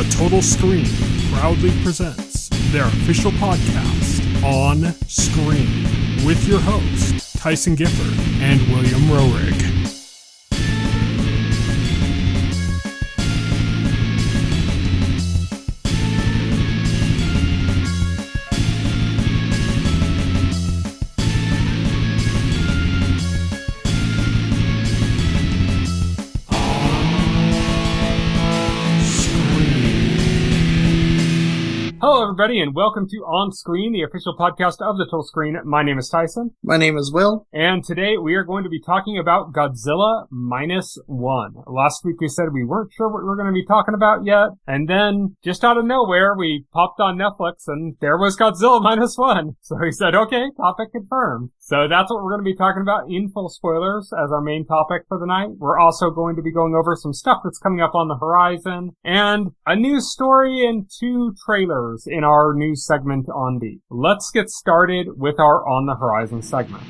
The Total Screen proudly presents their official podcast, OnScreen, with your hosts, Tyson Gifford and William Rohrig. Hello, everybody, and welcome to OnScreen, the official podcast of the Total Screen. My name is Tyson. My name is Will. And today we are going to be talking about Godzilla Minus One. Last week we said we weren't sure what we were going to be talking about yet, and then just out of nowhere we popped on Netflix and there was Godzilla Minus One. So we said, okay, topic confirmed. So that's what we're going to be talking about in full spoilers as our main topic for the night. We're also going to be going over some stuff that's coming up on the horizon and a news story and 2 trailers in our news segment on Beat. Let's get started with our On the Horizon segment.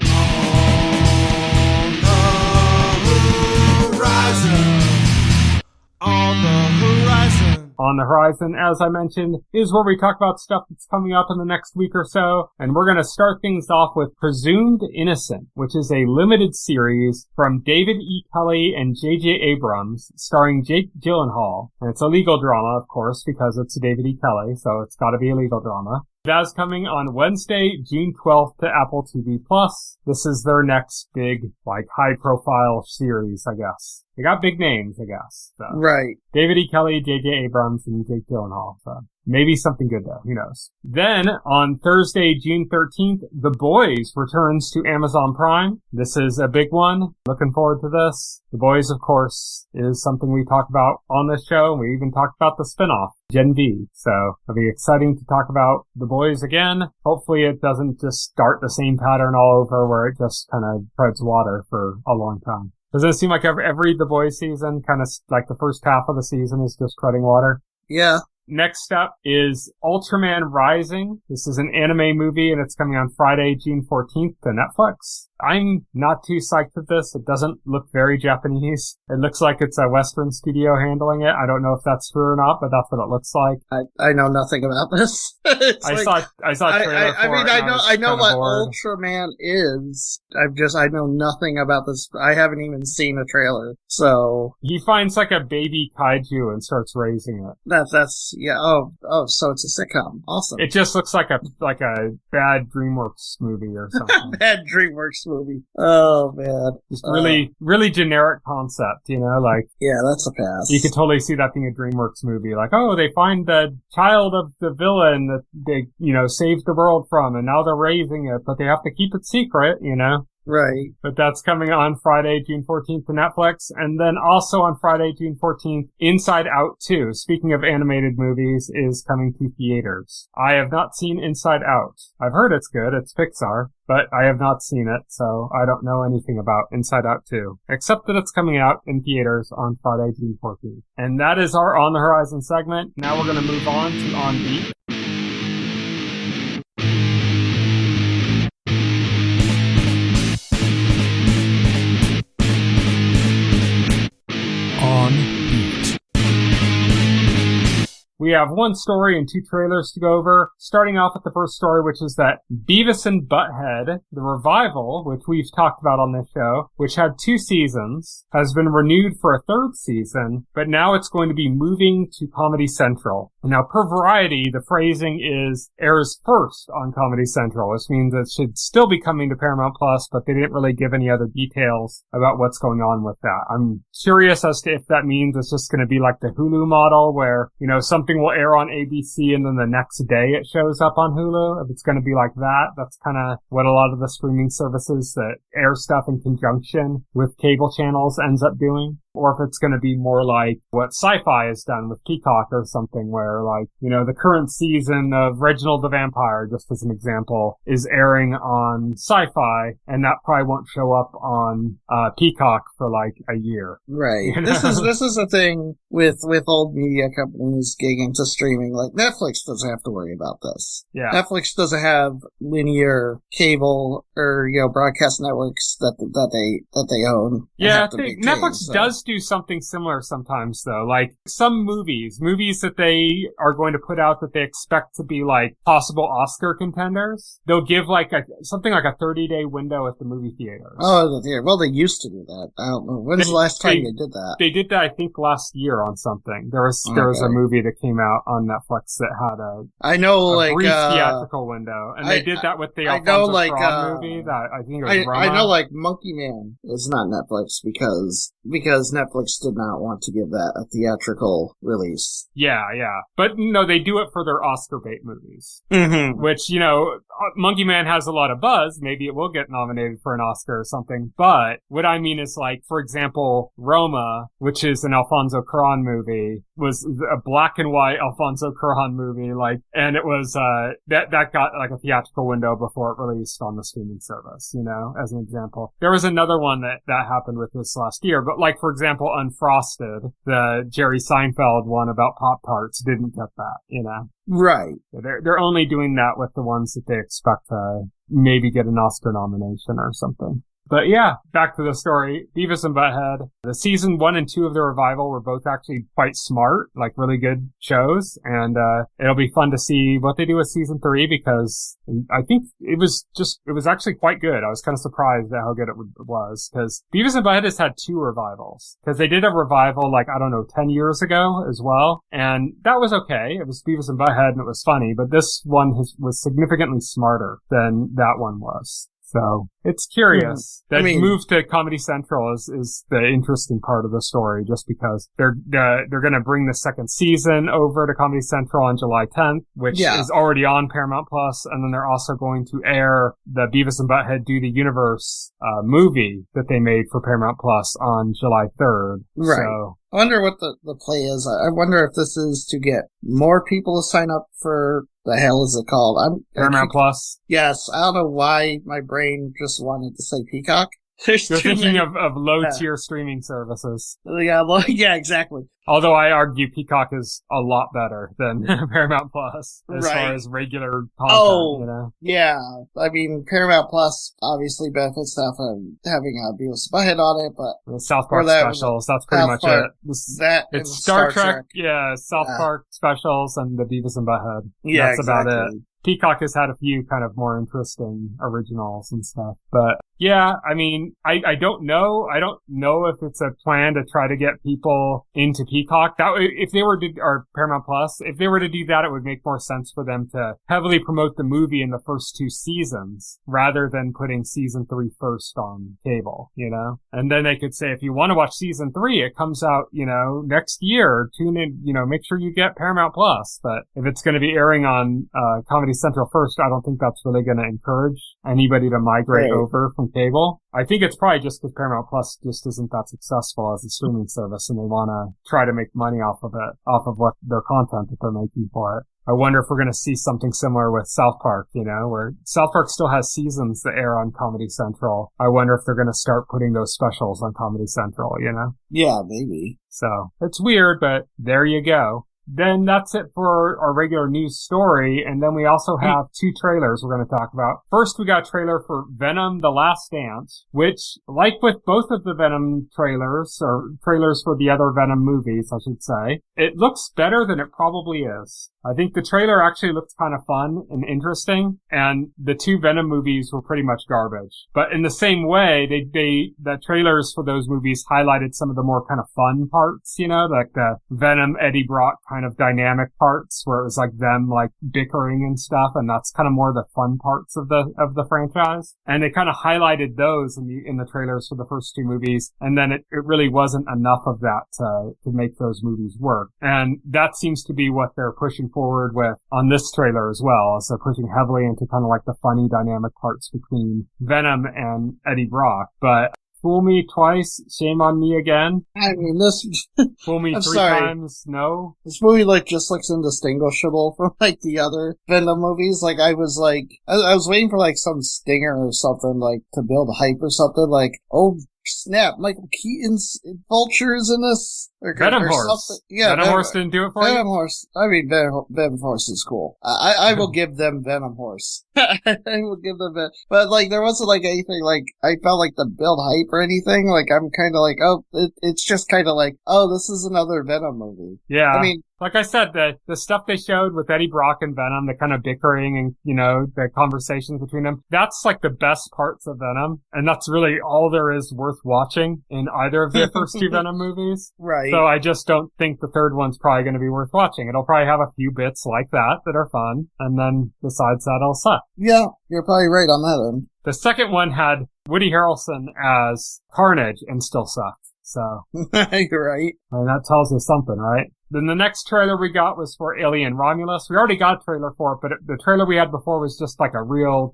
On the Horizon, as I mentioned, is where we talk about stuff that's coming up in the next week or so, and we're going to start things off with Presumed Innocent, which is a limited series from David E. Kelley and J.J. Abrams, starring Jake Gyllenhaal. And it's a legal drama, of course, because it's David E. Kelley, so it's got to be a legal drama. That's coming on Wednesday, June 12th to Apple TV+. This is their next big, high-profile series, I guess. They got big names, I guess. So. Right. David E. Kelley, J.J. Abrams, and Jake Gyllenhaal. So maybe something good there. Who knows? Then, on Thursday, June 13th, The Boys returns to Amazon Prime. This is a big one. Looking forward to this. The Boys, of course, is something we talk about on this show. We even talked about the spinoff, Gen V. So it'll be exciting to talk about The Boys again. Hopefully it doesn't just start the same pattern all over where it just kind of treads water for a long time. Doesn't it seem like every The Boys season, kind of like the first half of the season is just treading water? Yeah. Next up is Ultraman Rising. This is an anime movie and it's coming on Friday, June 14th to Netflix. I'm not too psyched with this. It doesn't look very Japanese. It looks like it's a Western studio handling it. I don't know if that's true or not, but that's what it looks like. I know nothing about this. I saw a trailer for it. I know what Ultraman is. I know nothing about this. I haven't even seen a trailer. So he finds like a baby kaiju and starts raising it. Yeah. Oh, so it's a sitcom. Awesome. It just looks like a bad DreamWorks movie or something. Bad DreamWorks movie. Oh man. Just really generic concept, Yeah, that's a pass. You could totally see that being a DreamWorks movie. Like, oh, they find the child of the villain that they, saved the world from, and now they're raising it, but they have to keep it secret, Right. But that's coming on Friday, June 14th to Netflix. And then also on Friday, June 14th, Inside Out 2, speaking of animated movies, is coming to theaters. I have not seen Inside Out. I've heard it's good. It's Pixar. But I have not seen it, so I don't know anything about Inside Out 2. Except that it's coming out in theaters on Friday, June 14th. And that is our On the Horizon segment. Now we're going to move on to On Beat. On Beat. We have 1 story and 2 trailers to go over, starting off with the first story, which is that Beavis and Butt-head, the revival, which we've talked about on this show, which had 2 seasons, has been renewed for a 3rd season, but now it's going to be moving to Comedy Central. Now, per Variety, the phrasing is airs first on Comedy Central, which means it should still be coming to Paramount Plus, but they didn't really give any other details about what's going on with that. I'm curious as to if that means it's just going to be like the Hulu model where, something will air on ABC and then the next day it shows up on Hulu. If it's going to be like that, that's kind of what a lot of the streaming services that air stuff in conjunction with cable channels ends up doing. Or if it's going to be more like what Sci-Fi has done with Peacock or something where the current season of Reginald the Vampire, just as an example, is airing on Sci-Fi and that probably won't show up on Peacock for a year. Right. This is a thing with old media companies getting into streaming. Like Netflix doesn't have to worry about this. Yeah. Netflix doesn't have linear cable or broadcast networks that they own. Yeah, Netflix does do something similar sometimes, though. Like, some movies that they are going to put out that they expect to be, like, possible Oscar contenders, they'll give, like, something like a 30-day window at the movie theaters. Oh, yeah. Well, they used to do that. I don't know. When's the last time they did that? They did that, I think, last year on something. There was a movie that came out on Netflix that had a brief theatrical window, and they did that with the Alfonso Cuarón movie. That I think it was Roma. I know, like, Monkey Man is not Netflix because Netflix did not want to give that a theatrical release. Yeah. But no, they do it for their Oscar bait movies. Mm-hmm. Which, Monkey Man has a lot of buzz. Maybe it will get nominated for an Oscar or something. But what I mean is, like, for example, Roma, which is an Alfonso Cuarón movie, was a black and white Alfonso Cuarón movie, like, and it was, that got, like, a theatrical window before it released on the streaming service, as an example. There was another one that happened with this last year, but, like, for example, Unfrosted, the Jerry Seinfeld one about Pop-Tarts, didn't get that, Right. They're only doing that with the ones that they expect to maybe get an Oscar nomination or something. But yeah, back to the story. Beavis and Butt-head. The season 1 and 2 of the revival were both actually quite smart, like really good shows. And, it'll be fun to see what they do with season 3 because I think it was actually quite good. I was kind of surprised at how good it was because Beavis and Butt-head has had 2 revivals because they did a revival 10 years ago as well. And that was okay. It was Beavis and Butt-head and it was funny, but this one was significantly smarter than that one was. So it's curious. That move to Comedy Central is the interesting part of the story, just because they're going to bring the second season over to Comedy Central on July 10th, which is already on Paramount Plus, and then they're also going to air the Beavis and Butt-head Do the Universe movie that they made for Paramount Plus on July 3rd. Right. So, I wonder what the play is. I wonder if this is to get more people to sign up for, the hell is it called? Paramount Plus? Yes. I don't know why my brain just wanted to say Peacock. You're thinking of low-tier streaming services. Yeah, exactly. Although I argue Peacock is a lot better than Paramount Plus as far as regular content, Yeah. I mean, Paramount Plus obviously benefits stuff from having a Beavis and Butt-head on it, but... The South Park specials, that's pretty much it. It's Star Trek, South Park specials, and the Beavis and Butt-head. Yeah, that's about it. Peacock has had a few kind of more interesting originals and stuff, but yeah, I mean, I don't know. I don't know if it's a plan to try to get people into Peacock. If they were to, or Paramount Plus, if they were to do that, it would make more sense for them to heavily promote the movie in the first 2 seasons rather than putting season 3 first on cable, And then they could say, if you want to watch season 3, it comes out, next year. Tune in, make sure you get Paramount Plus. But if it's going to be airing on, Comedy Central first, I don't think that's really going to encourage anybody to migrate over from cable. I think it's probably just because Paramount Plus just isn't that successful as a streaming service, and they want to try to make money off of what their content that they're making for it. I wonder if we're going to see something similar with South Park, where South Park still has seasons that air on Comedy Central. I wonder if they're going to start putting those specials on Comedy Central, Yeah, maybe. So it's weird, but there you go. Then that's it for our regular news story, and then we also have 2 trailers we're going to talk about. First, we got a trailer for Venom: The Last Dance, which, like with both of the Venom trailers, or trailers for the other Venom movies, I should say, it looks better than it probably is. I think the trailer actually looked kind of fun and interesting, and the 2 Venom movies were pretty much garbage. But in the same way, the trailers for those movies highlighted some of the more kind of fun parts, like the Venom Eddie Brock kind of dynamic parts where it was like them like bickering and stuff, and that's kind of more the fun parts of the franchise. And they kind of highlighted those in the trailers for the first 2 movies, and then it really wasn't enough of that to make those movies work. And that seems to be what they're pushing forward with on this trailer as well. So pushing heavily into kind of like the funny dynamic parts between Venom and Eddie Brock. But fool me twice, shame on me again. I mean, this... Fool me 3 times, no. This movie, just looks indistinguishable from, the other Venom movies. I was waiting for, some stinger or something, to build hype or something, snap, Michael Keaton's Vulture is in this. Venom Horse. Something. Yeah, Venom Horse didn't do it for Venom you? Horse. I mean, Venom Horse is cool. I will give them Venom Horse. I will give them that. But, like, there wasn't, like, anything, like, I felt like the build hype or anything. Like, I'm kind of like, oh, it's just kind of like, oh, this is another Venom movie. Yeah. I mean, like I said, the stuff they showed with Eddie Brock and Venom, the kind of bickering and, you know, the conversations between them, that's like the best parts of Venom. And that's really all there is worth watching in either of the first two Venom movies. Right. So I just don't think the third one's probably going to be worth watching. It'll probably have a few bits like that are fun. And then besides that, it'll suck. Yeah, you're probably right on that end. The second one had Woody Harrelson as Carnage and still sucked. So. You're right. I mean, that tells us something, right? Then the next trailer we got was for Alien Romulus. We already got a trailer for it, but the trailer we had before was just like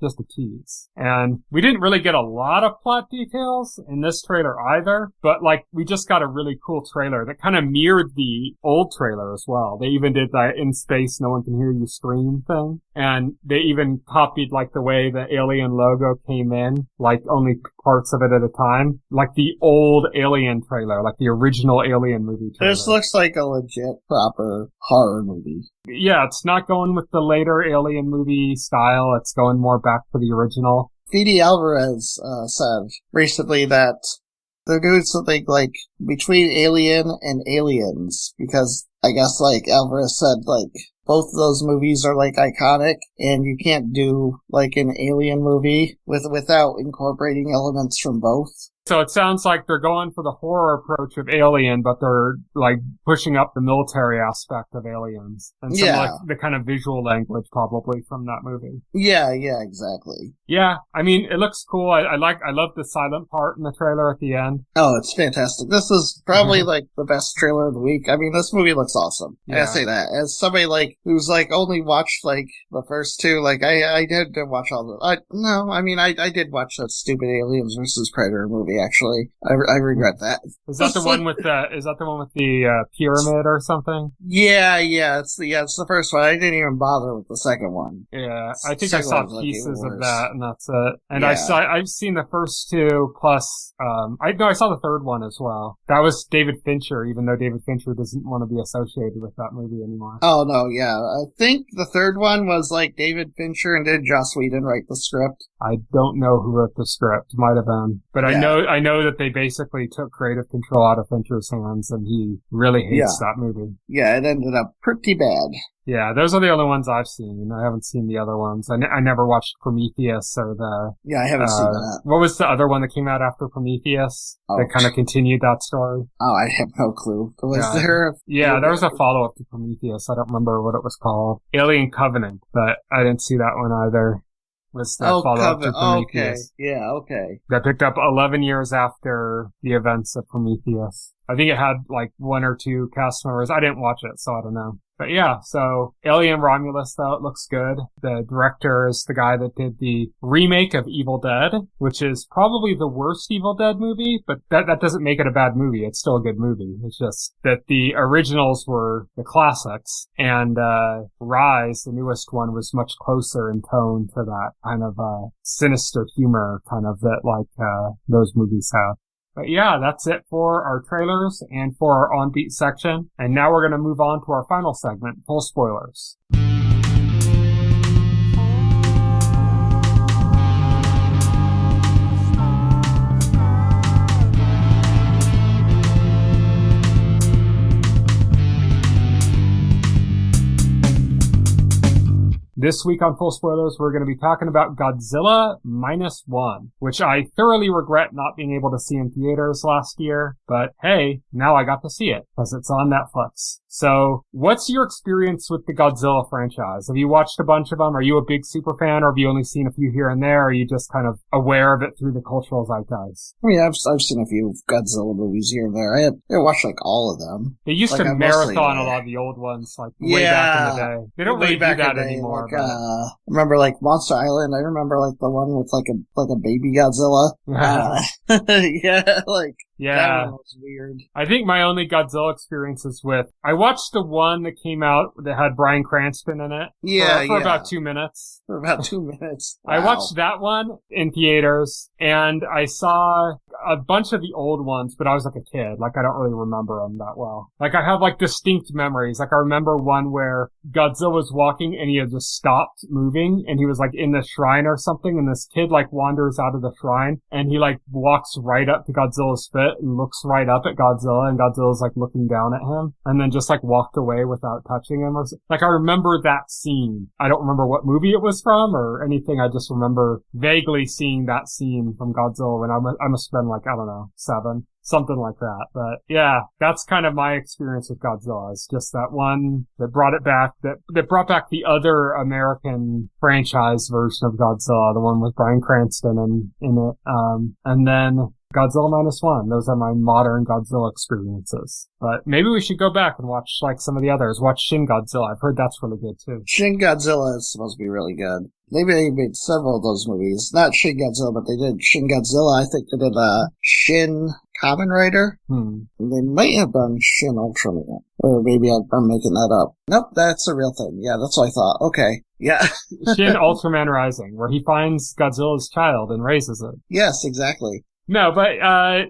just a tease. And we didn't really get a lot of plot details in this trailer either, but like we just got a really cool trailer that kind of mirrored the old trailer as well. They even did that in space, no one can hear you scream thing. And they even copied like the way the Alien logo came in, like only parts of it at a time. Like the old Alien trailer, like the original Alien movie trailer. This looks like a legit proper horror movie. Yeah, it's not going with the later Alien movie style. It's going more back to the original. Fede Alvarez said recently that they're doing something like between Alien and Aliens, because I guess like Alvarez said, like both of those movies are like iconic, and you can't do like an Alien movie without incorporating elements from both. So it sounds like they're going for the horror approach of Alien, but they're like pushing up the military aspect of Aliens and some like the kind of visual language probably from that movie. Yeah, exactly. Yeah, I mean, it looks cool. I love the silent part in the trailer at the end. Oh, it's fantastic. This is probably like the best trailer of the week. I mean, this movie looks awesome. Yeah. I say that as somebody like who's like only watched like the first two. Like I didn't watch all the. I did watch that stupid Aliens versus Predator movie. Actually, I regret that. Is that the one with the pyramid or something? Yeah, it's the first one. I didn't even bother with the second one. Yeah, I think I saw pieces of that, and that's it. And I've seen the first two plus I saw the third one as well. That was David Fincher, even though David Fincher doesn't want to be associated with that movie anymore. Oh no, yeah. I think the third one was like David Fincher, and did Joss Whedon write the script? I don't know who wrote the script. Might have been. But I know that they basically took creative control out of Fincher's hands, and he really hates that movie. Yeah, it ended up pretty bad. Yeah, those are the only ones I've seen. I haven't seen the other ones. I never watched Prometheus or the... Yeah, I haven't seen that. What was the other one that came out after Prometheus? That kind of continued that story? Oh, I have no clue. There was a follow-up to Prometheus. I don't remember what it was called. Alien Covenant, but I didn't see that one either. Was the follow-up to Prometheus. Okay. Yeah, okay. That picked up 11 years after the events of Prometheus. I think it had like one or two cast members. I didn't watch it, so I don't know. But yeah, so Alien Romulus, though, it looks good. The director is the guy that did the remake of Evil Dead, which is probably the worst Evil Dead movie, but that doesn't make it a bad movie. It's still a good movie. It's just that the originals were the classics, and Rise, the newest one, was much closer in tone to that kind of sinister humor kind of that those movies have. But yeah, that's it for our trailers and for our on-beat section. And now we're going to move on to our final segment, full spoilers. This week on Full Spoilers, we're going to be talking about Godzilla Minus One, which I thoroughly regret not being able to see in theaters last year. But hey, now I got to see it because it's on Netflix. So what's your experience with the Godzilla franchise? Have you watched a bunch of them? Are you a big super fan, or have you only seen a few here and there? Or are you just kind of aware of it through the cultural zeitgeist? I mean, I've seen a few Godzilla movies here and there. I watched like all of them. They used to marathon a lot of the old ones, like way back in the day. They don't really do that anymore. I remember like Monster Island. I remember like the one with like a baby Godzilla. Yeah, like, Yeah. that one was weird. I think my only Godzilla experience is I watched the one that came out that had Bryan Cranston in it. Yeah, for about 2 minutes. For about 2 minutes. Wow. I watched that one in theaters, and I saw a bunch of the old ones, but I was like a kid. Like, I don't really remember them that well. Like, I have like distinct memories. Like, I remember one where Godzilla was walking and he had just stopped moving, and he was like in the shrine or something, and this kid like wanders out of the shrine, and he like walks right up to Godzilla's foot and looks right up at Godzilla, and Godzilla's like looking down at him, and then just like walked away without touching him. Like, I remember that scene. I don't remember what movie it was from or anything. I just remember vaguely seeing that scene from Godzilla when I must have been like, I don't know, 7. Something like that. But yeah, that's kind of my experience with Godzilla. It's just that one that brought it back, that brought back the other American franchise version of Godzilla, the one with Bryan Cranston in it. And then Godzilla Minus One. Those are my modern Godzilla experiences. But maybe we should go back and watch like some of the others. Watch Shin Godzilla. I've heard that's really good too. Shin Godzilla is supposed to be really good. They made several of those movies. Not Shin Godzilla, but they did Shin Godzilla. I think they did Shin Kamen Rider. And they might have done Shin Ultraman. Or maybe I'm making that up. Nope, that's a real thing. Yeah, that's what I thought. Okay. Yeah. Shin Ultraman Rising, where he finds Godzilla's child and raises it. Yes, exactly. No, but,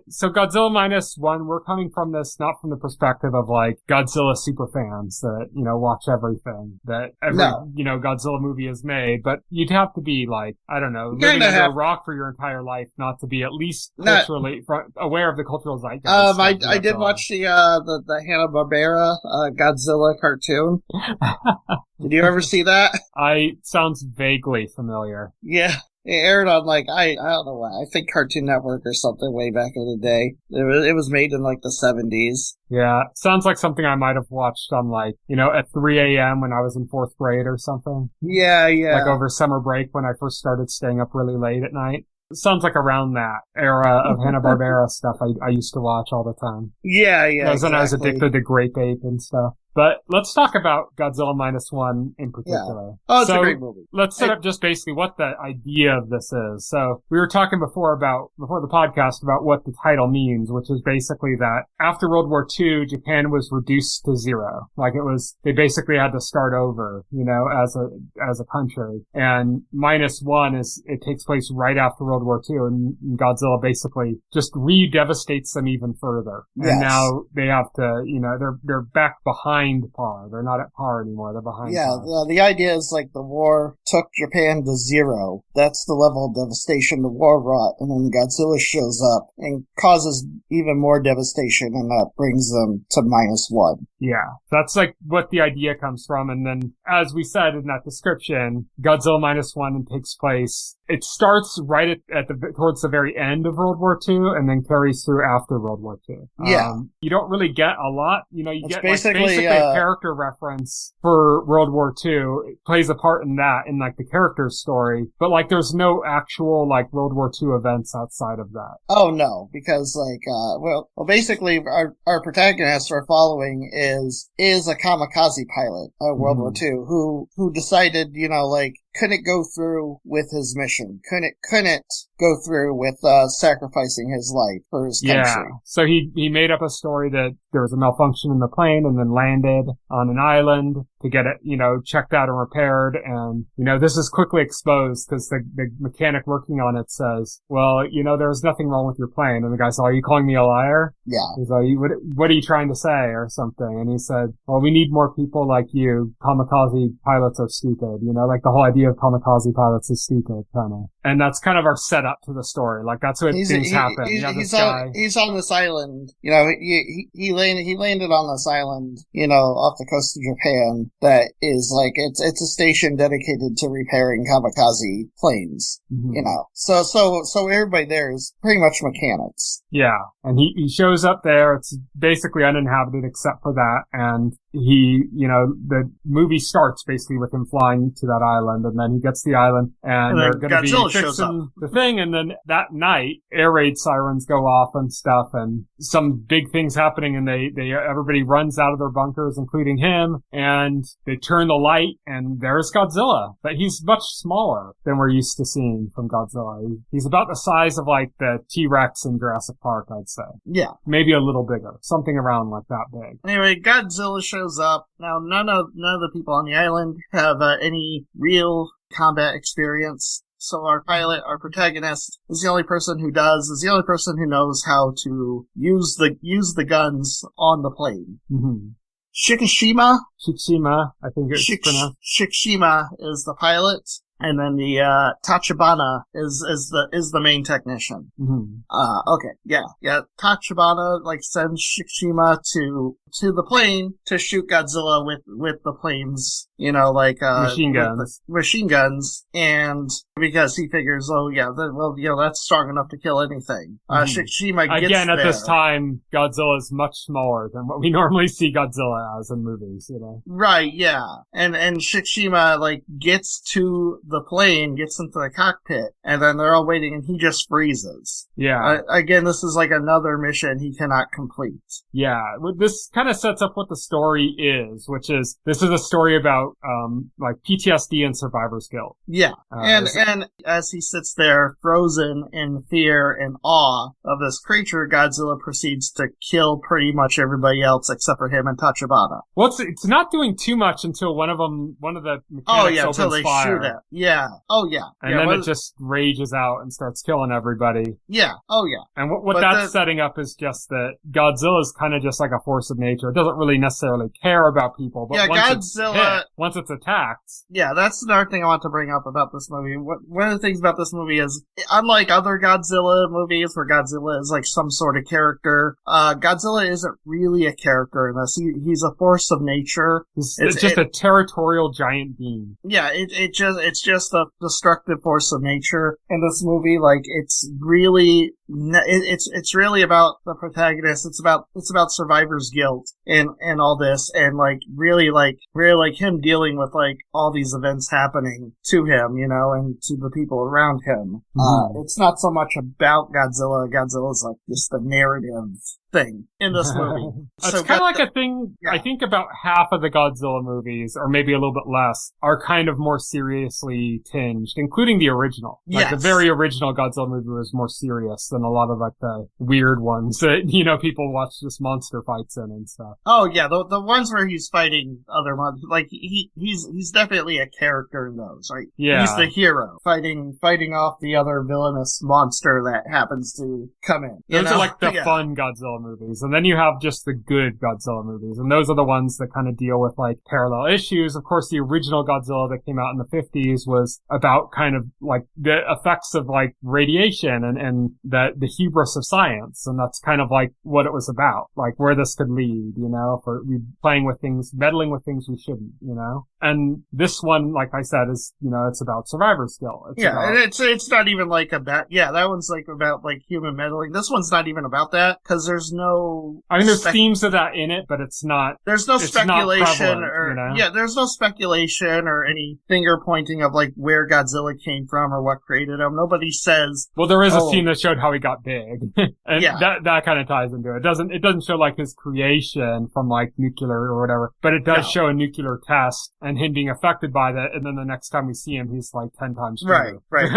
so Godzilla Minus One, we're coming from this, not from the perspective of like Godzilla superfans that, you know, watch everything that every, you know, Godzilla movie is made, but you'd have to be like, I don't know, living under a rock for your entire life not to be at least culturally aware of the cultural zeitgeist. I did watch the Hanna-Barbera, Godzilla cartoon. Did you ever see that? Sounds vaguely familiar. Yeah. It aired on, like, I don't know why. I think Cartoon Network or something way back in the day. It was made in, like, the 70s. Yeah. Sounds like something I might have watched on, like, you know, at 3 a.m. when I was in 4th grade or something. Yeah. Like over summer break when I first started staying up really late at night. It sounds like around that era of Hanna-Barbera stuff I used to watch all the time. Yeah. That was when I was addicted to Grape Ape and stuff. But let's talk about Godzilla Minus One in particular. Yeah. Oh, it's a great movie. Let's set up just basically what the idea of this is. So we were talking before the podcast about what the title means, which is basically that after World War II, Japan was reduced to zero. Like they basically had to start over, you know, as a country. And Minus One it takes place right after World War II, and Godzilla basically just re-devastates them even further. Yes. And now they have to, you know, they're back behind par. They're not at par anymore. They're behind par. Yeah, the idea is like the war took Japan to zero. That's the level of devastation the war wrought, and then Godzilla shows up and causes even more devastation, and that brings them to Minus One. Yeah, that's like what the idea comes from. And then, as we said in that description, Godzilla Minus One takes place. It starts right towards the very end of World War II, and then carries through after World War II. Yeah, you don't really get a lot. You know, you get basically a character reference for World War II. It plays a part in that, in like the character's story, but like there's no actual like World War II events outside of that. Oh no, because like basically our protagonist we're following is a kamikaze pilot of World War II who decided, you know, like couldn't go through with his mission, couldn't go through with sacrificing his life for his country. Yeah, so he made up a story that there was a malfunction in the plane and then landed on an island to get it, you know, checked out and repaired. And, you know, this is quickly exposed because the mechanic working on it says, well, you know, there's nothing wrong with your plane. And the guy's like, are you calling me a liar? Yeah. He's like, what are you trying to say or something? And he said, well, we need more people like you. Kamikaze pilots are stupid. You know, like the whole idea of kamikaze pilots is stupid, kind of. And that's kind of our setup to the story. Like that's what things happen. He's on this island. You know, he landed on this island, you know, off the coast of Japan that is like, it's a station dedicated to repairing kamikaze planes, you know. So everybody there is pretty much mechanics. Yeah. And he shows up there. It's basically uninhabited except for that. And the movie starts basically with him flying to that island, and then he gets the island, and they're going to be fixing the thing, and then that night, air raid sirens go off and stuff, and some big things happening, and everybody runs out of their bunkers, including him, and they turn the light, and there's Godzilla. But he's much smaller than we're used to seeing from Godzilla. He's about the size of like the T-Rex in Jurassic Park, I'd say. Yeah. Maybe a little bigger. Something around like that big. Anyway, Godzilla shows up. Now, none of the people on the island have any real combat experience. So our pilot, our protagonist, is the only person who knows how to use the guns on the plane. Mm-hmm. Shikishima, I think it's pronounced. Shikishima is the pilot, and then the Tachibana is the main technician. Mm-hmm. Okay, yeah. Tachibana sends Shikishima to the plane to shoot Godzilla with the plane's machine guns, and because he figures, that's strong enough to kill anything. Shikishima gets again at there. This time, Godzilla is much smaller than what we normally see Godzilla as in movies, Right, yeah, and Shikishima gets to the plane, gets into the cockpit, and then they're all waiting, and he just freezes. Yeah. Again, this is another mission he cannot complete. Yeah, this kind of sets up what the story is, which is this is a story about PTSD and survivor's guilt. Yeah, and as he sits there frozen in fear and awe of this creature, Godzilla proceeds to kill pretty much everybody else except for him and Tachibana. Well, it's not doing too much until one of the mechanics opens until they fire. Shoot it. Yeah. Oh yeah. And then it just rages out and starts killing everybody. Yeah. Oh yeah. And what that's setting up is just that Godzilla is kind of just like a force of nature. It doesn't really necessarily care about people, but once it's attacked. Yeah, that's another thing I want to bring up about this movie. One of the things about this movie is, unlike other Godzilla movies where Godzilla is some sort of character, Godzilla isn't really a character in this. He's a force of nature. It's just a territorial giant being. Yeah, it's just a destructive force of nature in this movie. It's really about the protagonist. It's about survivor's guilt and all this, and really him dealing with all these events happening to him, and to the people around him. Mm-hmm. It's not so much about Godzilla. Godzilla's just the narrative thing in this movie. It's kind of like a thing, yeah. I think about half of the Godzilla movies, or maybe a little bit less, are kind of more seriously tinged, including the original. The very original Godzilla movie was more serious than a lot of the weird ones that, people watch just monster fights in and stuff. Oh yeah, the ones where he's fighting other monsters, he's definitely a character in those, right? Yeah. He's the hero, fighting off the other villainous monster that happens to come in. Those are the fun Godzilla movies, and then you have just the good Godzilla movies, and those are the ones that kind of deal with parallel issues. Of course, the original Godzilla that came out in the 50s was about kind of the effects of radiation and the hubris of science, and that's kind of what it was about, where this could lead, for playing with things, meddling with things we shouldn't, And this one, like I said, is it's about survivor's guilt. It's not even about that one's about human meddling. This one's not even about that, because there's no. I mean, there's themes of that in it, but it's not. There's no speculation there's no speculation or any finger pointing of where Godzilla came from or what created him. Nobody says. Well, there is a scene that showed how he got big, and that kind of ties into it. It doesn't show his creation from nuclear or whatever, but it does show a nuclear test and him being affected by that. And then the next time we see him, he's 10 times bigger. Right.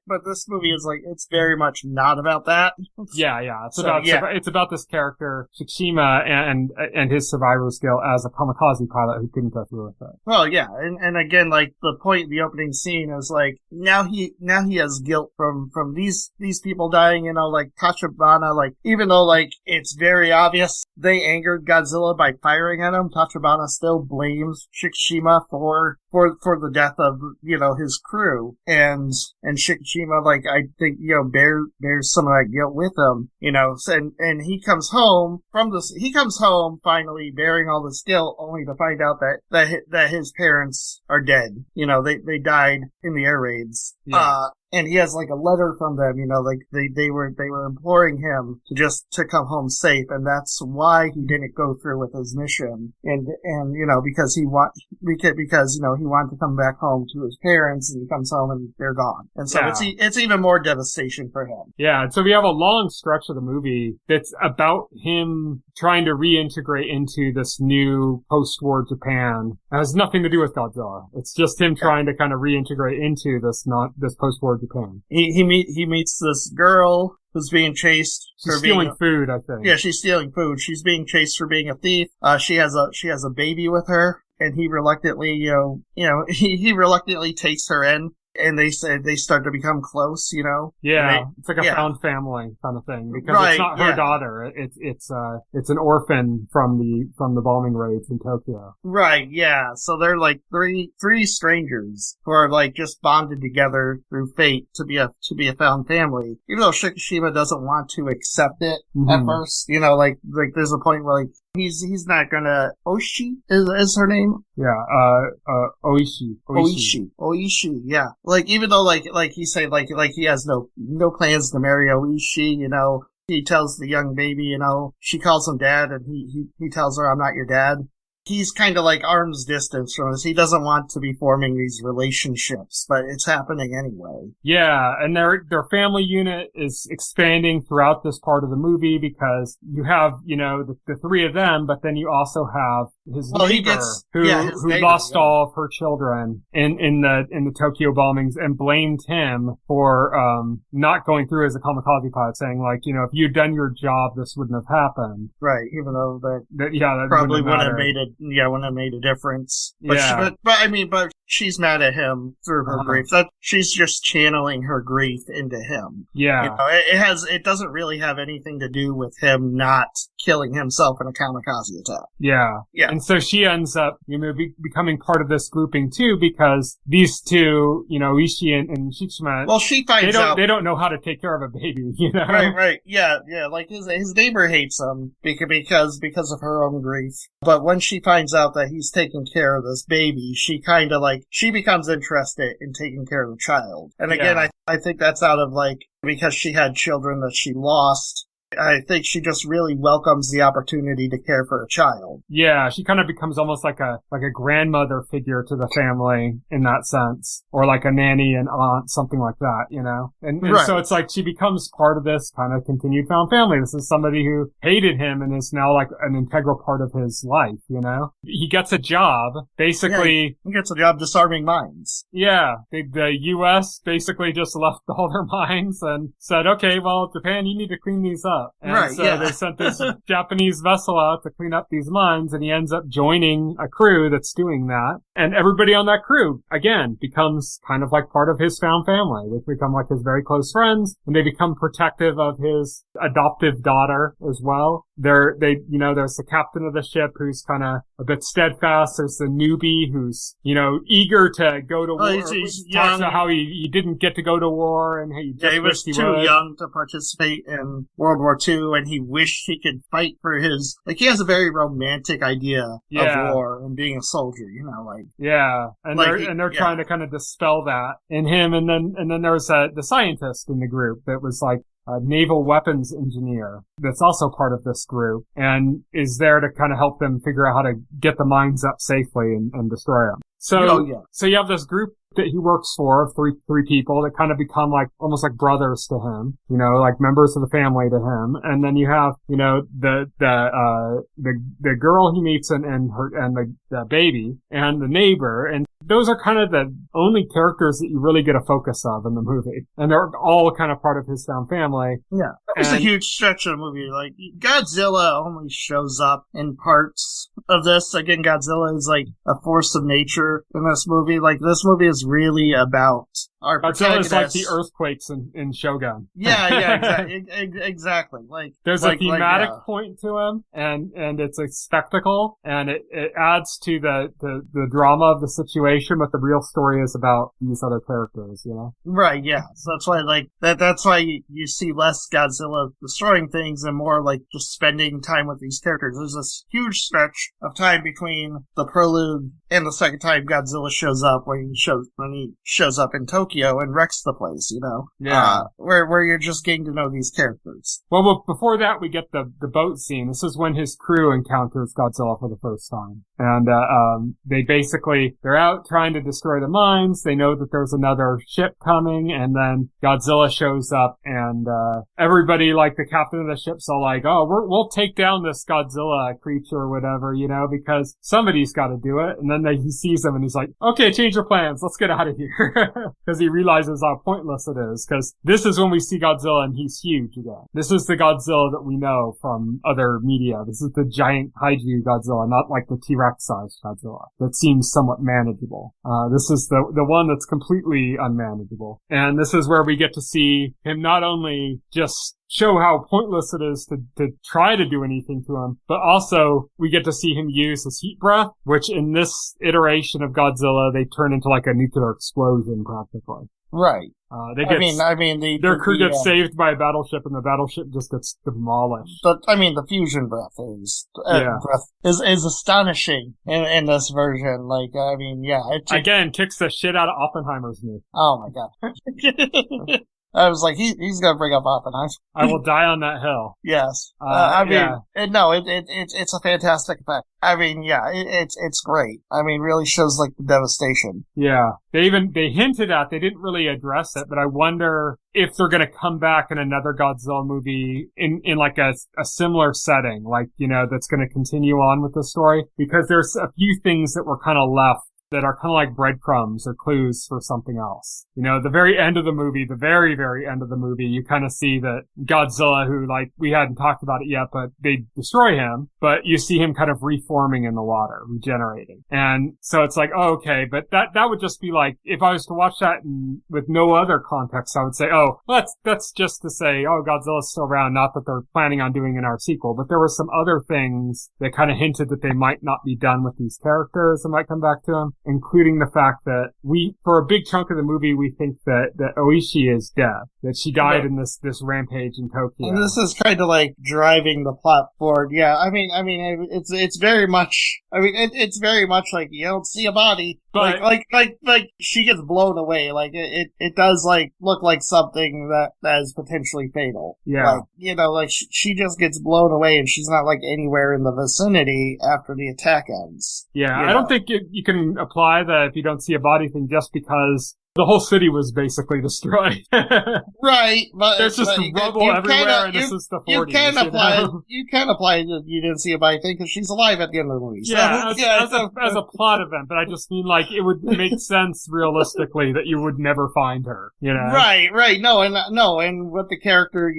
but this movie is it's very much not about that. Yeah. It's about this character, Shikishima, and his survivor's guilt as a kamikaze pilot who couldn't go through with it. Well, yeah, and again, the point in the opening scene is now he has guilt from these people dying, Tachibana, even though it's very obvious they angered Godzilla by firing at him, Tachibana still blames Shikishima for the death of his crew, and Shikishima I think bears some of that guilt with him, and he comes home finally bearing all this guilt, only to find out that his parents are dead. They died in the air raids. Yeah. and he has like a letter from them, like they were imploring him to come home safe, and that's why he didn't go through with his mission, and because he wanted to come back home to his parents, and he comes home and they're gone, and so it's even more devastation for him. Yeah, so we have a long stretch of the movie that's about him trying to reintegrate into this new post-war Japan. It has nothing to do with Godzilla. It's just him trying to kind of reintegrate into this post-war Japan. He meets this girl who's being chased for stealing food, I think. Yeah, she's stealing food. She's being chased for being a thief. She has a baby with her, and he reluctantly, he reluctantly takes her in. And they start to become close, Yeah, it's like a found family kind of thing, because it's not her daughter. It's an orphan from the bombing raids in Tokyo. Right, yeah. So they're like three strangers who are like just bonded together through fate to be a found family. Even though Shikishima doesn't want to accept it at first, like there's a point where like he's not gonna. Oishi is her name. Yeah, Oishi, yeah. Like, even though, like he said, like he has no plans to marry Oishi, he tells the young baby, she calls him dad, and he tells her, I'm not your dad. He's kind of like arm's distance from us. He doesn't want to be forming these relationships, but it's happening anyway. Yeah, and their family unit is expanding throughout this part of the movie, because you have, the three of them, but then you also have his neighbor who lost all of her children in the Tokyo bombings, and blamed him for not going through as a kamikaze pilot, saying like, if you'd done your job, this wouldn't have happened. Right, even though that probably wouldn't have made it. Yeah, wouldn't have made a difference. But but she's mad at him through her grief. That she's just channeling her grief into him. Yeah, it doesn't really have anything to do with him not killing himself in a kamikaze attack. Yeah. And so she ends up, becoming part of this grouping too, because these two, Ishii and Shikishima. Well, she finds out they don't know how to take care of a baby. Right. Yeah. Like his neighbor hates him because of her own grief. But when she finds out that he's taking care of this baby, she kind of she becomes interested in taking care of the child. And again, I think that's out of because she had children that she lost. I think she just really welcomes the opportunity to care for a child. Yeah, she kind of becomes almost like a grandmother figure to the family in that sense, or like a nanny and aunt, something like that, And so it's like she becomes part of this kind of continued found family. This is somebody who hated him and is now like an integral part of his life, He gets a job, basically. Yeah, he gets a job disarming mines. Yeah, the U.S. basically just left all their mines and said, okay, well, Japan, you need to clean these up. And they sent this Japanese vessel out to clean up these mines, and he ends up joining a crew that's doing that. And everybody on that crew, again, becomes kind of like part of his found family. They become like his very close friends, and they become protective of his adoptive daughter as well. There's the captain of the ship who's kind of a bit steadfast. There's the newbie who's, eager to go to war. He's talks young. about how he didn't get to go to war, and he was too young to participate in World War II, and he wished he could fight for his, he has a very romantic idea of war and being a soldier, Yeah, and they're trying to kind of dispel that in him, and then there was the scientist in the group that was like a naval weapons engineer that's also part of this group and is there to kind of help them figure out how to get the mines up safely and destroy them. So you have this group that he works for, three people that kind of become like almost like brothers to him, like members of the family to him. And then you have, the girl he meets and the baby and the neighbor. And those are kind of the only characters that you really get a focus of in the movie. And they're all kind of part of his found family. Yeah. It's a huge stretch of the movie. Like, Godzilla only shows up in parts of this. Again, Godzilla is like a force of nature in this movie. Like, this movie is really about our protagonist. Godzilla is like the earthquakes in Shogun. Yeah, exactly. Like, there's a thematic point to him, and it's a spectacle, and it adds to the drama of the situation, but the real story is about these other characters, Right, yeah. So that's why, that's why you see less Godzilla destroying things and more, just spending time with these characters. There's this huge stretch of time between the prelude and the second time Godzilla shows up when he shows up in Tokyo. Tokyo and wrecks the place, you know? Yeah. Where you're just getting to know these characters. Well, before that, we get the boat scene. This is when his crew encounters Godzilla for the first time. And, they're out trying to destroy the mines. They know that there's another ship coming, and then Godzilla shows up, and, everybody, like the captain of the ship's all like, oh, we'll take down this Godzilla creature or whatever, you know, because somebody's got to do it. And then he sees him and he's like, okay, change your plans. Let's get out of here. Because he realizes how pointless it is. Because this is when we see Godzilla and he's huge again. This is the Godzilla that we know from other media. This is the giant kaiju Godzilla, not like the T-Rex sized Godzilla that seems somewhat manageable. This is the one that's completely unmanageable. And this is where we get to see him not only just show how pointless it is to try to do anything to him, but also we get to see him use his heat breath, which in this iteration of Godzilla, they turn into like a nuclear explosion practically. Right. Their crew gets saved by a battleship, and the battleship just gets demolished. The fusion breath is astonishing in this version. Again, kicks the shit out of Oppenheimer's knee. Oh my god. I was like, he's gonna bring up Oppenheimer. I will die on that hill. Yes. It's a fantastic effect. It's great. Really shows like the devastation. Yeah. They hinted at, they didn't really address it, but I wonder if they're gonna come back in another Godzilla movie in like a similar setting, like, you know, that's gonna continue on with the story, because there's a few things that were kind of left that are kind of like breadcrumbs or clues for something else. You know, the very end of the movie, the very, very end of the movie, you kind of see that Godzilla, who, like, we hadn't talked about it yet, but they destroy him, but you see him kind of reforming in the water, regenerating. And so it's like, oh, okay, but that would just be like, if I was to watch that with no other context, I would say, oh, well, that's just to say, oh, Godzilla's still around, not that they're planning on doing in our sequel, but there were some other things that kind of hinted that they might not be done with these characters and might come back to them, including the fact that for a big chunk of the movie, we think that Oishi is dead, that she died in this rampage in Tokyo. And this is kind of like driving the plot forward. Yeah, it's very much, it's very much like you don't see a body, but like she gets blown away. Like it does like look like something that is potentially fatal. Yeah. Like, you know, like she just gets blown away and she's not like anywhere in the vicinity after the attack ends. Yeah, I don't think you can apply that if you don't see a body thing just because the whole city was basically destroyed. Right, but there's just rubble everywhere, and this is the 40s. You can apply that you didn't see a body thing because she's alive at the end of the movie. Yeah, as a plot event, but I just mean like it would make sense realistically that you would never find her. You know? Right. No, and with the character,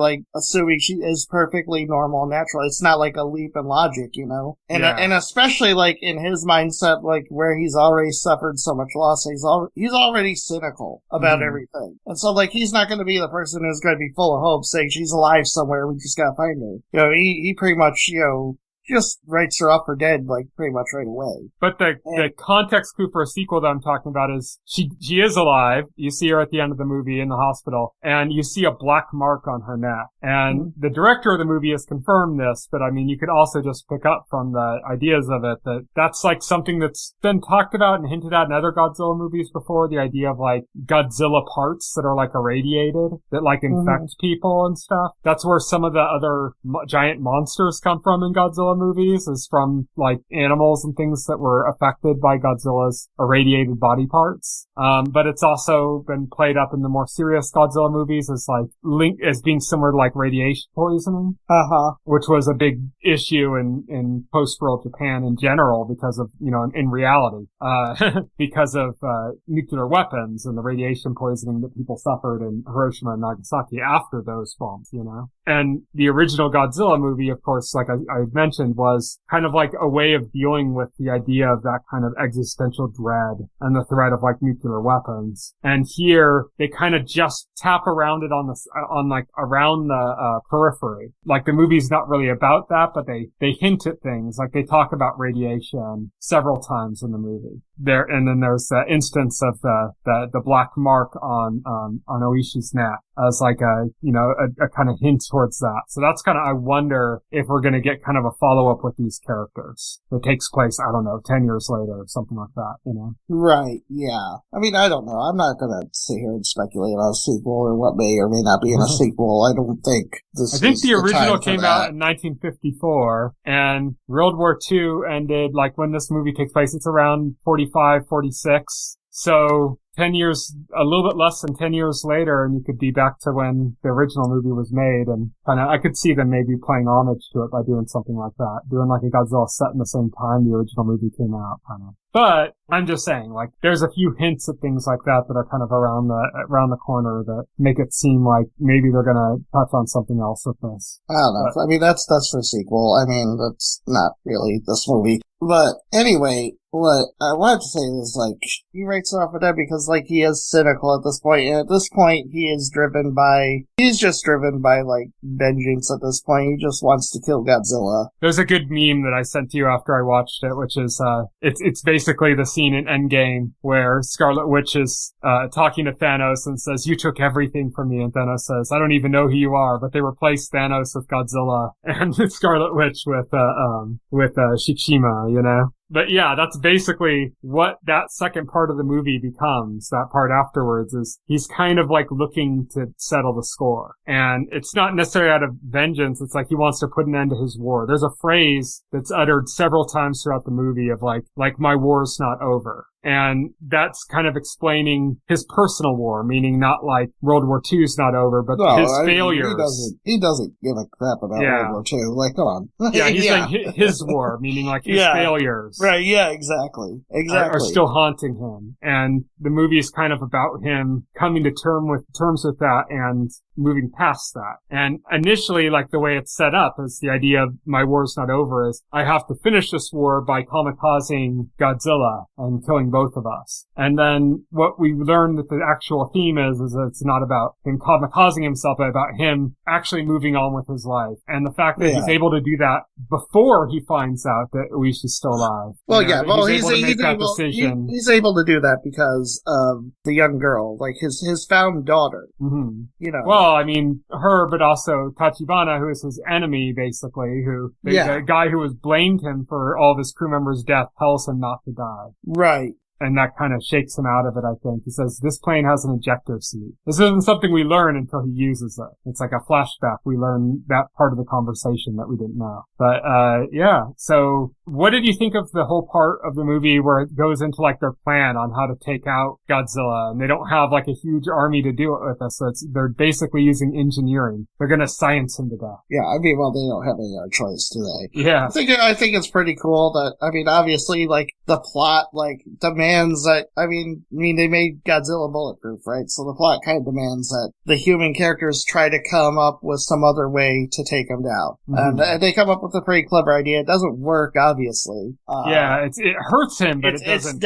like assuming she is perfectly normal and natural. It's not like a leap in logic, you know, and especially like in his mindset, like where he's already suffered so much loss, he's already cynical about everything. And so, like, he's not going to be the person who's going to be full of hope saying she's alive somewhere, we just gotta find her. You know, he pretty much, you know, just writes her up for dead, like, pretty much right away. But the context clue for a sequel that I'm talking about is she is alive. You see her at the end of the movie in the hospital, and you see a black mark on her neck. And the director of the movie has confirmed this, but I mean, you could also just pick up from the ideas of it that that's like something that's been talked about and hinted at in other Godzilla movies before, the idea of like Godzilla parts that are like irradiated, that like infect people and stuff. That's where some of the other giant monsters come from in Godzilla movies, is from like animals and things that were affected by Godzilla's irradiated body parts. But it's also been played up in the more serious Godzilla movies as like linked as being similar to like radiation poisoning. Which was a big issue in post-war Japan in general because of, you know, in reality, because of, nuclear weapons and the radiation poisoning that people suffered in Hiroshima and Nagasaki after those bombs, you know. And the original Godzilla movie, of course, like I mentioned, was kind of like a way of dealing with the idea of that kind of existential dread and the threat of like nuclear weapons. And here they kind of just tap around it around the periphery. Like the movie's not really about that, but they hint at things. Like they talk about radiation several times in the movie. and then there's the instance of the black mark on Oishi's neck as like a kind of hint towards that. So that's kind of, I wonder if we're going to get kind of a follow-up with these characters that takes place, I don't know, 10 years later or something like that, you know? Right, yeah. I mean, I don't know. I'm not going to sit here and speculate on a sequel or what may or may not be in a sequel. I don't think this I think is the original time came out in 1954, and World War II ended, like when this movie takes place, it's around 45, 46. So 10 years, a little bit less than 10 years later, and you could be back to when the original movie was made, and I could see them maybe playing homage to it by doing something like that, doing like a Godzilla set in the same time the original movie came out, kind of. But I'm just saying, like, there's a few hints at things like that that are kind of around the corner that make it seem like maybe they're gonna touch on something else with this. I don't know. I mean, that's for sequel. I mean, that's not really this movie. But anyway, what I wanted to say is, like, he writes off with that because, like, he is cynical at this point, and at this point, he's just driven by, like, vengeance at this point. He just wants to kill Godzilla. There's a good meme that I sent to you after I watched it, which is, it's basically the scene in Endgame where Scarlet Witch is, talking to Thanos and says, "You took everything from me," and Thanos says, "I don't even know who you are," but they replaced Thanos with Godzilla and Scarlet Witch with Shikishima, you know? But yeah, that's basically what that second part of the movie becomes. That part afterwards is he's kind of like looking to settle the score. And it's not necessarily out of vengeance. It's like he wants to put an end to his war. There's a phrase that's uttered several times throughout the movie of like my war's not over. And that's kind of explaining his personal war, meaning not like World War II's not over, but his failures. He doesn't give a crap about World War II. Like, come on. Yeah, he's saying his war, meaning like his failures. Right, yeah, exactly. Are still haunting him. And the movie is kind of about him coming to terms with that and moving past that. And initially, like the way it's set up is the idea of my war's not over is I have to finish this war by kamikazing Godzilla and killing both of us. And then what we learn that the actual theme is that it's not about him kamikazing himself, but about him actually moving on with his life. And the fact that he's able to do that before he finds out that Oishi's still alive. Well, he's able to do that because of the young girl, like his found daughter. Mm-hmm. You know. Well, I mean, her, but also Tachibana, who is his enemy, basically, the guy who has blamed him for all of his crew members' death tells him not to die. Right. And that kind of shakes him out of it, I think. He says, this plane has an ejector seat. This isn't something we learn until he uses it. It's like a flashback. We learn that part of the conversation that we didn't know. But, yeah. So, what did you think of the whole part of the movie where it goes into like their plan on how to take out Godzilla? And they don't have like a huge army to do it with us. So they're basically using engineering. They're gonna science him to death. Yeah, I mean, well, they don't have any other choice, do they? Yeah. I think it's pretty cool that, I mean, obviously, like, the plot, like, demands that, I mean, they made Godzilla bulletproof, right? So the plot kind of demands that the human characters try to come up with some other way to take him down. Mm-hmm. And they come up with a pretty clever idea. It doesn't work, obviously. It hurts him, but it doesn't.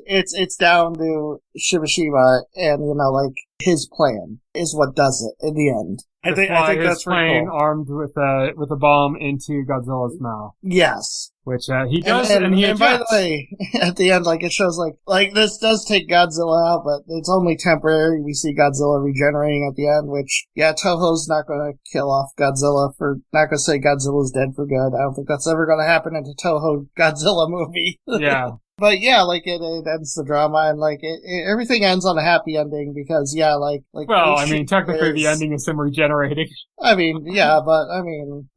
It's down to Shibashima and, you know, like, his plan is what does it in the end. I think that's plane cool. Armed with a bomb into Godzilla's mouth. Yes. Which, he does, and he ejects. And by the way, at the end, like, it shows, like, this does take Godzilla out, but it's only temporary. We see Godzilla regenerating at the end, which, yeah, Toho's not gonna kill off Godzilla not gonna say Godzilla's dead for good. I don't think that's ever gonna happen in a Toho Godzilla movie. Yeah. But yeah, like it ends the drama and like everything ends on a happy ending because well, I mean, technically the ending is him regenerating. I mean, yeah, but I mean,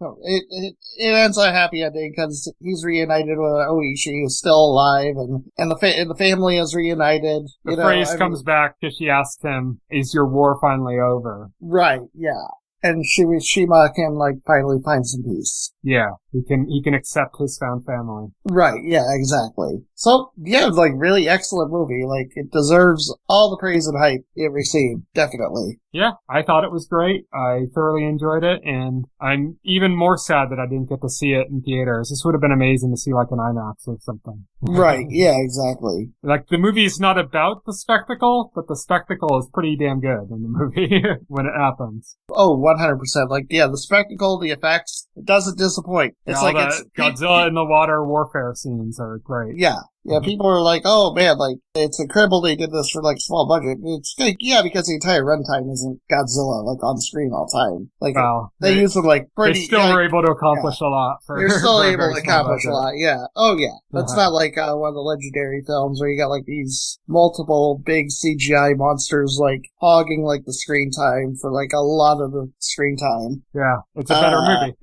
it ends on a happy ending because he's reunited with Oishi, who's still alive, and the family is reunited. The phrase comes back because she asked him, "Is your war finally over?" Right. Yeah. And Shima can, like, finally find some peace. Yeah, he can accept his found family. Right, yeah, exactly. So, yeah, like, really excellent movie. Like, it deserves all the praise and hype it received, definitely. Yeah, I thought it was great. I thoroughly enjoyed it, and I'm even more sad that I didn't get to see it in theaters. This would have been amazing to see, like, an IMAX or something. Right, yeah, exactly. Like, the movie's not about the spectacle, but the spectacle is pretty damn good in the movie when it happens. Oh, 100%. Like, yeah, the spectacle, the effects, it doesn't disappoint. It's Godzilla in the water warfare scenes are great. Yeah. Yeah, people are like, oh man, like, it's incredible they did this for, like, small budget. It's like, yeah, because the entire runtime isn't Godzilla, like, on screen all the time. Like, they use them, like, pretty... They still were able to accomplish a lot. They're still able to accomplish a lot, yeah. Oh, yeah. That's not like one of the legendary films where you got, like, these multiple big CGI monsters, like, hogging, like, the screen time for, like, a lot of the screen time. Yeah, it's a better movie.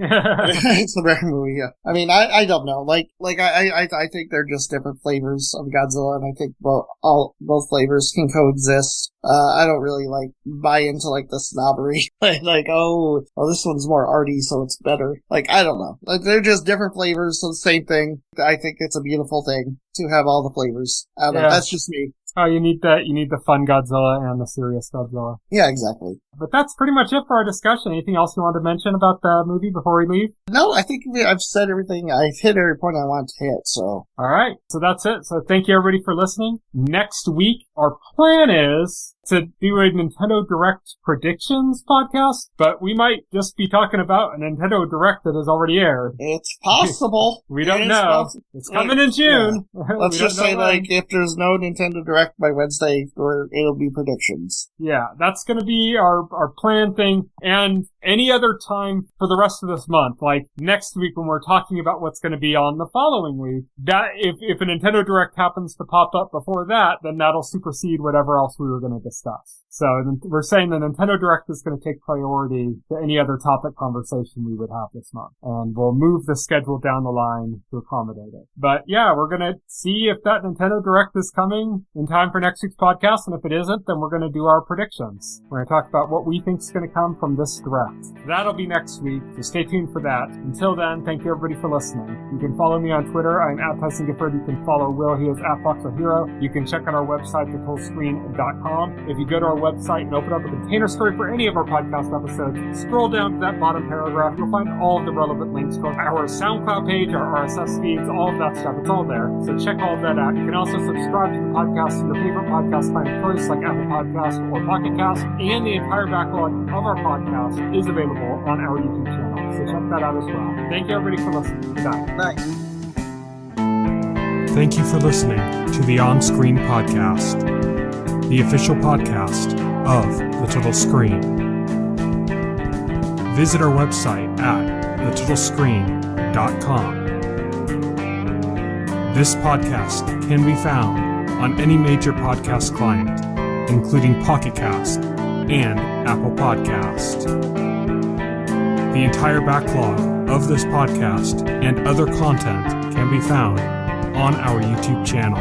It's a better movie, yeah. I mean, I don't know. I think they're just different flavors of Godzilla, and I think both flavors can coexist. I don't really, like, buy into, like, the snobbery. like, oh, this one's more arty, so it's better. Like, I don't know. Like, they're just different flavors of the same thing. I think it's a beautiful thing to have all the flavors. I don't know. That's just me. Oh, you need the fun Godzilla and the serious Godzilla. Yeah, exactly. But that's pretty much it for our discussion. Anything else you wanted to mention about the movie before we leave? No, I think I've said everything. I've hit every point I wanted to hit, so. Alright, so that's it. So thank you everybody for listening. Next week, our plan is to do a Nintendo Direct predictions podcast, but we might just be talking about a Nintendo Direct that has already aired. It's possible. We don't know. It's coming in June. Yeah. Let's just say, like, if there's no Nintendo Direct by Wednesday, it'll be predictions. Yeah, that's gonna be our plan thing, and any other time for the rest of this month, like next week when we're talking about what's gonna be on the following week, that if a Nintendo Direct happens to pop up before that, then that'll supersede whatever else we were gonna discuss. So we're saying the Nintendo Direct is going to take priority to any other topic conversation we would have this month. And we'll move the schedule down the line to accommodate it. But yeah, we're going to see if that Nintendo Direct is coming in time for next week's podcast. And if it isn't, then we're going to do our predictions. We're going to talk about what we think is going to come from this Direct. That'll be next week, so stay tuned for that. Until then, thank you everybody for listening. You can follow me on Twitter. I'm at Tyson Gifford. You can follow Will. He is at FoxOHero. You can check out our website, TheTotalScreen.com. If you go to our website and open up a container story for any of our podcast episodes, scroll down to that bottom paragraph. You'll find all of the relevant links to our SoundCloud page, our RSS feeds, all of that stuff. It's all there. So check all of that out. You can also subscribe to the podcast to your favorite podcast player of choice, like Apple Podcasts or Pocket Cast, and the entire backlog of our podcast is available on our YouTube channel. So check that out as well. Thank you everybody for listening. Good night. Thank you for listening to the OnScreen podcast, the official podcast of The Total Screen. Visit our website at thetotalscreen.com. This podcast can be found on any major podcast client, including Pocket Cast and Apple Podcast. The entire backlog of this podcast and other content can be found on our YouTube channel.